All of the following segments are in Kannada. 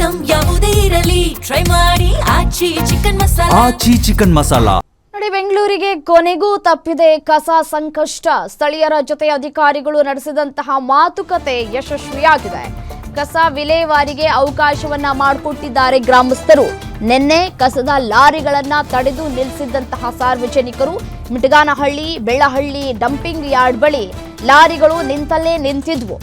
ಐಟಂ ಯಾವುದೇ ಇರಲಿ ಟ್ರೈ ಮಾಡಿ ಆಚಿ ಚಿಕನ್ ಮಸಾಲಾ. ನೋಡಿ, ಬೆಂಗಳೂರಿಗೆ ಕೊನೆಗೂ ತಪ್ಪಿದೆ ಕಸ ಸಂಕಷ್ಟ. ಸ್ಥಳೀಯರ ಜೊತೆ ಅಧಿಕಾರಿಗಳು ನಡೆಸಿದಂತಹ ಮಾತುಕತೆ ಯಶಸ್ವಿಯಾಗಿದೆ. ಕಸ ವಿಲೇವಾರಿಗೆ ಅವಕಾಶವನ್ನ ಮಾಡಿಕೊಟ್ಟಿದ್ದಾರೆ ಗ್ರಾಮಸ್ಥರು. ನಿನ್ನೆ ಕಸದ ಲಾರಿಗಳನ್ನ ತಡೆದು ನಿಲ್ಲಿಸಿದಂತಹ ಸಾರ್ವಜನಿಕರು ಮಿಟಗಾನಹಳ್ಳಿ ಬೆಳ್ಳಹಳ್ಳಿ ಡಂಪಿಂಗ್ ಯಾರ್ಡ್ ಬಳಿ ಲಾರಿಗಳು ನಿಂತಲ್ಲೇ ನಿಂತಿದ್ವು.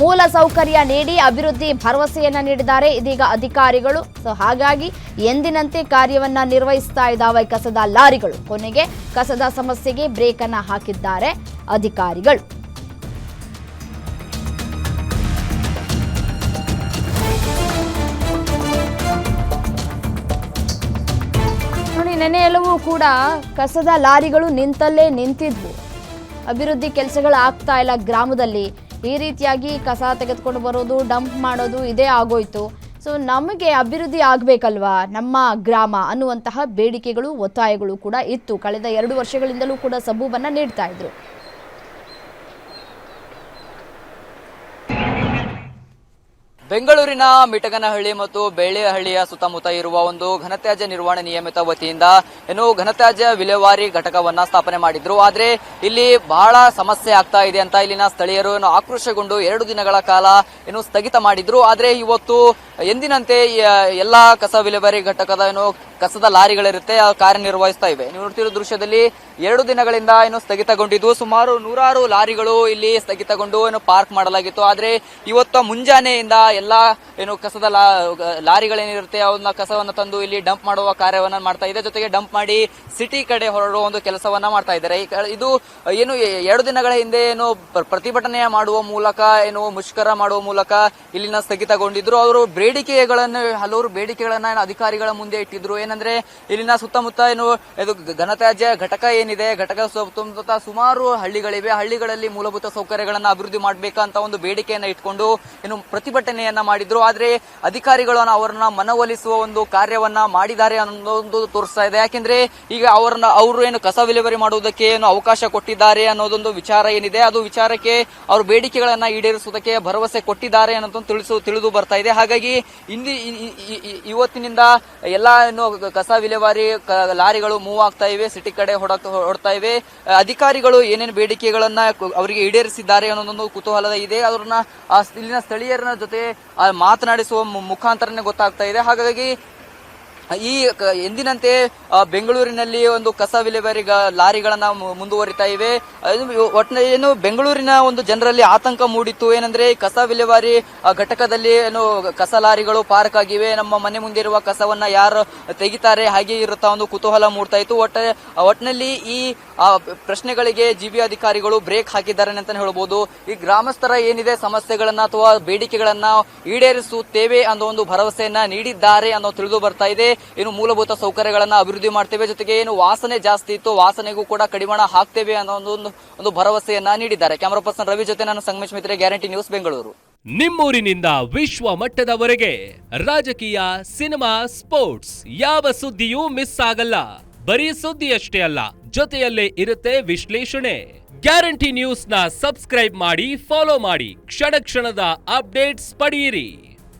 ಮೂಲ ಸೌಕರ್ಯ ನೀಡಿ ಅಭಿವೃದ್ಧಿ ಭರವಸೆಯನ್ನ ನೀಡಿದ್ದಾರೆ ಇದೀಗ ಅಧಿಕಾರಿಗಳು. ಹಾಗಾಗಿ ಎಂದಿನಂತೆ ಕಾರ್ಯವನ್ನ ನಿರ್ವಹಿಸ್ತಾ ಇದ್ದಾವೆ ಕಸದ ಲಾರಿಗಳು. ಕೊನೆಗೆ ಕಸದ ಸಮಸ್ಯೆಗೆ ಬ್ರೇಕ್ ಅನ್ನ ಹಾಕಿದ್ದಾರೆ ಅಧಿಕಾರಿಗಳು. ನೋಡಿ, ನೆನೆ ಎಲ್ಲವೂ ಕೂಡ ಕಸದ ಲಾರಿಗಳು ನಿಂತಲ್ಲೇ ನಿಂತಿದ್ವು. ಅಭಿವೃದ್ಧಿ ಕೆಲಸಗಳು ಆಗ್ತಾ ಇಲ್ಲ ಗ್ರಾಮದಲ್ಲಿ. ಈ ರೀತಿಯಾಗಿ ಕಸ ತೆಗೆದುಕೊಂಡು ಬರೋದು, ಡಂಪ್ ಮಾಡೋದು ಇದೇ ಆಗೋಯ್ತು. ಸೊ ನಮಗೆ ಅಭಿವೃದ್ಧಿ ಆಗಬೇಕಲ್ವಾ ನಮ್ಮ ಗ್ರಾಮ ಅನ್ನುವಂತಹ ಬೇಡಿಕೆಗಳು, ಒತ್ತಾಯಗಳು ಕೂಡ ಇತ್ತು. ಕಳೆದ 2 ವರ್ಷಗಳಿಂದಲೂ ಕೂಡ ಸಬೂಬನ್ನು ನೀಡ್ತಾ ಇದ್ರು. ಬೆಂಗಳೂರಿನ ಮಿಟಗನಹಳ್ಳಿ ಮತ್ತು ಬೆಳ್ಳಿಹಳ್ಳಿಯ ಸುತ್ತಮುತ್ತ ಇರುವ ಒಂದು ಘನತ್ಯಾಜ್ಯ ನಿರ್ವಹಣೆ ನಿಯಮಿತ ವತಿಯಿಂದ ಘನತ್ಯಾಜ್ಯ ವಿಲೇವಾರಿ ಘಟಕವನ್ನ ಸ್ಥಾಪನೆ ಮಾಡಿದ್ರು. ಆದ್ರೆ ಇಲ್ಲಿ ಬಹಳ ಸಮಸ್ಯೆ ಆಗ್ತಾ ಇದೆ ಅಂತ ಇಲ್ಲಿನ ಸ್ಥಳೀಯರು ಆಕ್ರೋಶಗೊಂಡು 2 ದಿನಗಳ ಕಾಲ ಸ್ಥಗಿತ ಮಾಡಿದ್ರು. ಆದ್ರೆ ಇವತ್ತು ಎಂದಿನಂತೆ ಎಲ್ಲಾ ಕಸ ವಿಲೇವಾರಿ ಘಟಕದ ಕಸದ ಲಾರಿಗಳಿರುತ್ತೆ ಕಾರ್ಯನಿರ್ವಹಿಸ್ತಾ ಇವೆ. ನೀವು ನೋಡ್ತಿರೋ ದೃಶ್ಯದಲ್ಲಿ 2 ದಿನಗಳಿಂದ ಸ್ಥಗಿತಗೊಂಡಿದ್ದು ಸುಮಾರು 100 ಲಾರಿಗಳು ಇಲ್ಲಿ ಸ್ಥಗಿತಗೊಂಡು ಪಾರ್ಕ್ ಮಾಡಲಾಗಿತ್ತು. ಆದ್ರೆ ಇವತ್ತು ಮುಂಜಾನೆಯಿಂದ ಎಲ್ಲಾ ಕಸದ ಲಾರಿಗಳೇನಿರುತ್ತೆ ಅವನ್ನ ಕಸವನ್ನ ತಂದು ಇಲ್ಲಿ ಡಂಪ್ ಮಾಡುವ ಕಾರ್ಯವನ್ನ ಮಾಡ್ತಾ ಇದೆ. ಜೊತೆಗೆ ಡಂಪ್ ಮಾಡಿ ಸಿಟಿ ಕಡೆ ಹೊರಡುವ ಒಂದು ಕೆಲಸವನ್ನ ಮಾಡ್ತಾ ಇದ್ದಾರೆ. ಇದು 2 ದಿನಗಳ ಹಿಂದೆ ಪ್ರತಿಭಟನೆ ಮಾಡುವ ಮೂಲಕ ಮುಷ್ಕರ ಮಾಡುವ ಮೂಲಕ ಇಲ್ಲಿನ ಸ್ಥಗಿತಗೊಂಡಿದ್ರು. ಅವರು ಹಲವಾರು ಬೇಡಿಕೆಗಳನ್ನ ಅಧಿಕಾರಿಗಳ ಮುಂದೆ ಇಟ್ಟಿದ್ರು. ಏನಂದ್ರೆ ಇಲ್ಲಿನ ಸುತ್ತಮುತ್ತ ಘನತ್ಯಾಜ್ಯ ಘಟಕ ಏನಿದೆ, ಘಟಕ ಸುತ್ತಮುತ್ತ ಸುಮಾರು ಹಳ್ಳಿಗಳಿವೆ. ಹಳ್ಳಿಗಳಲ್ಲಿ ಮೂಲಭೂತ ಸೌಕರ್ಯಗಳನ್ನ ಅಭಿವೃದ್ಧಿ ಮಾಡಬೇಕಂತ ಒಂದು ಬೇಡಿಕೆಯನ್ನ ಇಟ್ಕೊಂಡು ಪ್ರತಿಭಟನೆಯನ್ನ ಮಾಡಿದ್ರು. ಆದ್ರೆ ಅಧಿಕಾರಿಗಳು ಅವರನ್ನ ಮನವೊಲಿಸುವ ಒಂದು ಕಾರ್ಯವನ್ನ ಮಾಡಿದ್ದಾರೆ ಅನ್ನೋದು ತೋರಿಸ್ತಾ ಇದೆ. ಯಾಕೆಂದ್ರೆ ಈಗ ಅವರು ಕಸ ವಿಲೇವಾರಿ ಮಾಡುವುದಕ್ಕೆ ಅವಕಾಶ ಕೊಟ್ಟಿದ್ದಾರೆ ಅನ್ನೋದೊಂದು ವಿಚಾರ ಏನಿದೆ, ಅದು ವಿಚಾರಕ್ಕೆ ಅವರು ಬೇಡಿಕೆಗಳನ್ನ ಈಡೇರಿಸುವುದಕ್ಕೆ ಭರವಸೆ ಕೊಟ್ಟಿದ್ದಾರೆ ಅನ್ನೋದನ್ನು ತಿಳಿದು ಬರ್ತಾ ಇದೆ. ಹಾಗಾಗಿ ಇವತ್ತಿನಿಂದ ಎಲ್ಲ ಕಸ ವಿಲೇವಾರಿ ಲಾರಿಗಳು ಮೂವ್ ಆಗ್ತಾ ಇವೆ, ಸಿಟಿ ಕಡೆ ಹೊರಡ್ತಾ ಇವೆ. ಅಧಿಕಾರಿಗಳು ಏನೇನು ಬೇಡಿಕೆಗಳನ್ನ ಅವರಿಗೆ ಈಡೇರಿಸಿದ್ದಾರೆ ಅನ್ನೋದೊಂದು ಕುತೂಹಲ ಇದೆ. ಅವ್ರನ್ನ ಇಲ್ಲಿನ ಸ್ಥಳೀಯರ ಜೊತೆ ಮಾತನಾಡಿಸುವ ಮುಖಾಂತರನೇ ಗೊತ್ತಾಗ್ತಾ ಇದೆ. ಹಾಗಾಗಿ ಈ ಎಂದಿನಂತೆ ಬೆಂಗಳೂರಿನಲ್ಲಿ ಒಂದು ಕಸ ವಿಲೇವಾರಿ ಲಾರಿಗಳನ್ನ ಮುಂದುವರಿತಾ ಇವೆ. ಬೆಂಗಳೂರಿನ ಒಂದು ಜನರಲ್ಲಿ ಆತಂಕ ಮೂಡಿತ್ತು. ಏನಂದ್ರೆ ಕಸ ವಿಲೇವಾರಿ ಘಟಕದಲ್ಲಿ ಕಸ ಲಾರಿಗಳು ಪಾರ್ಕ್ ಆಗಿವೆ, ನಮ್ಮ ಮನೆ ಮುಂದೆ ಇರುವ ಕಸವನ್ನ ಯಾರು ತೆಗಿತಾರೆ ಹಾಗೆ ಇರುತ್ತಾ ಒಂದು ಕುತೂಹಲ ಮೂಡ್ತಾ ಇತ್ತು. ಒಟ್ಟಿನಲ್ಲಿ ಈ ಪ್ರಶ್ನೆಗಳಿಗೆ ಜಿಬಿ ಅಧಿಕಾರಿಗಳು ಬ್ರೇಕ್ ಹಾಕಿದ್ದಾರೆ ಅಂತ ಹೇಳ್ಬೋದು. ಈ ಗ್ರಾಮಸ್ಥರ ಏನಿದೆ ಸಮಸ್ಯೆಗಳನ್ನ ಅಥವಾ ಬೇಡಿಕೆಗಳನ್ನ ಈಡೇರಿಸುತ್ತೇವೆ ಅನ್ನೋ ಒಂದು ಭರವಸೆಯನ್ನ ನೀಡಿದ್ದಾರೆ ಅನ್ನೋ ತಿಳಿದು ಬರ್ತಾ ಇದೆ. ಮೂಲಭೂತ ಸೌಕರ್ಯಗಳನ್ನ ಅಭಿವೃದ್ಧಿ ಮಾಡ್ತೇವೆ, ಜೊತೆಗೆ ವಾಸನೆ ಜಾಸ್ತಿ ಇತ್ತು ವಾಸನೆಗೂ ಕೂಡ ಕಡಿವಾಣ ಹಾಕ್ತೇವೆ ಅನ್ನೋ ಒಂದು ಭರವಸೆಯನ್ನ ನೀಡಿದ್ದಾರೆ. ಕ್ಯಾಮರಾ ಪರ್ಸನ್ ರವಿ ಜೊತೆ ನಾನು ಸಂಗಮೇಶ್ ಮಿತ್ರೆ, ಗ್ಯಾರಂಟಿ ನ್ಯೂಸ್, ಬೆಂಗಳೂರು. ನಿಮ್ಮೂರಿನಿಂದ ವಿಶ್ವ ಮಟ್ಟದವರೆಗೆ ರಾಜಕೀಯ, ಸಿನಿಮಾ, ಸ್ಪೋರ್ಟ್ಸ್ ಯಾವ ಸುದ್ದಿಯೂ ಮಿಸ್ ಆಗಲ್ಲ. ಬರೀ ಸುದ್ದಿಯಷ್ಟೇ ಅಲ್ಲ, ಜೊತೆಯಲ್ಲೇ ಇರುತ್ತೆ ವಿಶ್ಲೇಷಣೆ. ಗ್ಯಾರಂಟಿ ನ್ಯೂಸ್ ನ ಸಬ್ಸ್ಕ್ರೈಬ್ ಮಾಡಿ, ಫಾಲೋ ಮಾಡಿ, ಕ್ಷಣ ಕ್ಷಣದ ಅಪ್ಡೇಟ್ಸ್ ಪಡೆಯಿರಿ.